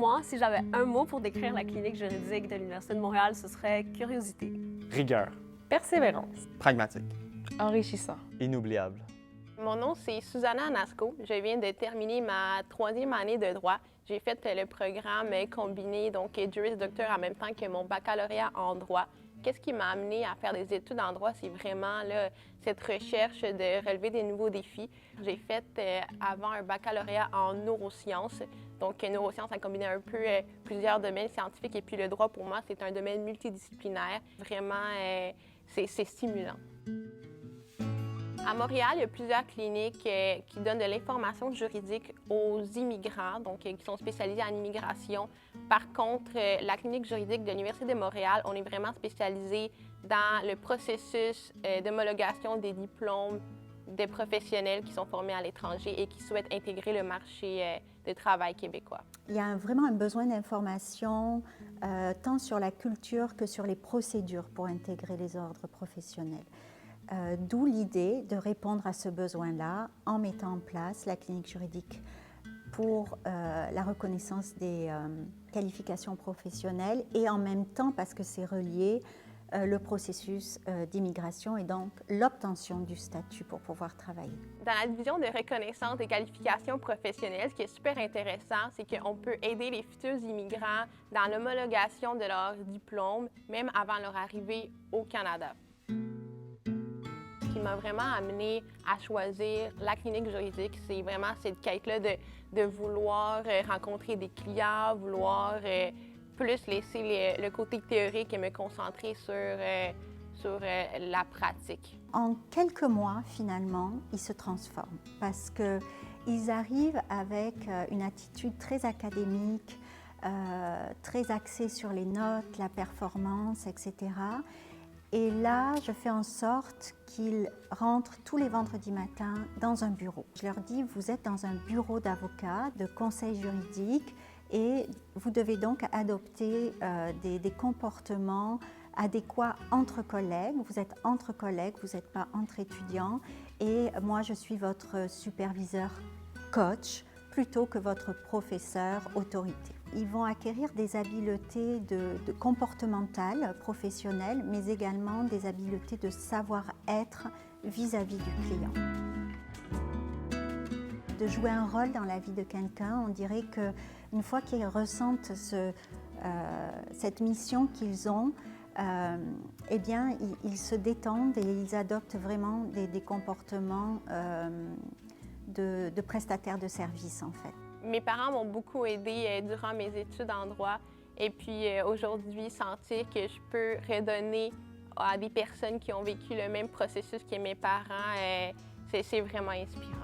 moi, si j'avais un mot pour décrire la clinique juridique de l'Université de Montréal, ce serait curiosité. Rigueur. Persévérance. Pragmatique. Enrichissant. Inoubliable. Mon nom, c'est Susanna Anasco. Je viens de terminer ma 3e année de droit. J'ai fait le programme combiné, donc Juris Doctor en même temps que mon baccalauréat en droit. Qu'est-ce qui m'a amené à faire des études en droit? C'est vraiment là, cette recherche de relever des nouveaux défis. J'ai fait avant un baccalauréat en neurosciences. Donc, neurosciences, ça combinait un peu plusieurs domaines scientifiques. Et puis, le droit, pour moi, c'est un domaine multidisciplinaire. Vraiment, c'est stimulant. À Montréal, il y a plusieurs cliniques qui donnent de l'information juridique aux immigrants, donc qui sont spécialisés en immigration. Par contre, la clinique juridique de l'Université de Montréal, on est vraiment spécialisé dans le processus d'homologation des diplômes des professionnels qui sont formés à l'étranger et qui souhaitent intégrer le marché de travail québécois. Il y a vraiment un besoin d'information tant sur la culture que sur les procédures pour intégrer les ordres professionnels. D'où l'idée de répondre à ce besoin-là en mettant en place la clinique juridique pour la reconnaissance des qualifications professionnelles et en même temps, parce que c'est relié, le processus d'immigration et donc l'obtention du statut pour pouvoir travailler. Dans la division de reconnaissance des qualifications professionnelles, ce qui est super intéressant, c'est qu'on peut aider les futurs immigrants dans l'homologation de leur diplôme, même avant leur arrivée au Canada. Ce qui m'a vraiment amené à choisir la clinique juridique, c'est vraiment cette quête-là de vouloir rencontrer des clients, vouloir plus laisser le côté théorique et me concentrer sur la pratique. En quelques mois, finalement, ils se transforment parce qu'ils arrivent avec une attitude très académique, très axée sur les notes, la performance, etc. Et là, je fais en sorte qu'ils rentrent tous les vendredis matins dans un bureau. Je leur dis, vous êtes dans un bureau d'avocats, de conseil juridique, et vous devez donc adopter des comportements adéquats entre collègues. Vous êtes entre collègues, vous n'êtes pas entre étudiants. Et moi, je suis votre superviseur coach plutôt que votre professeur autorité. Ils vont acquérir des habiletés de comportementales, professionnelles, mais également des habiletés de savoir-être vis-à-vis du client. De jouer un rôle dans la vie de quelqu'un, on dirait qu'une fois qu'ils ressentent cette mission qu'ils ont, eh bien, ils se détendent et ils adoptent vraiment des comportements de prestataires de services, en fait. Mes parents m'ont beaucoup aidée durant mes études en droit. Et puis aujourd'hui, sentir que je peux redonner à des personnes qui ont vécu le même processus que mes parents, c'est vraiment inspirant.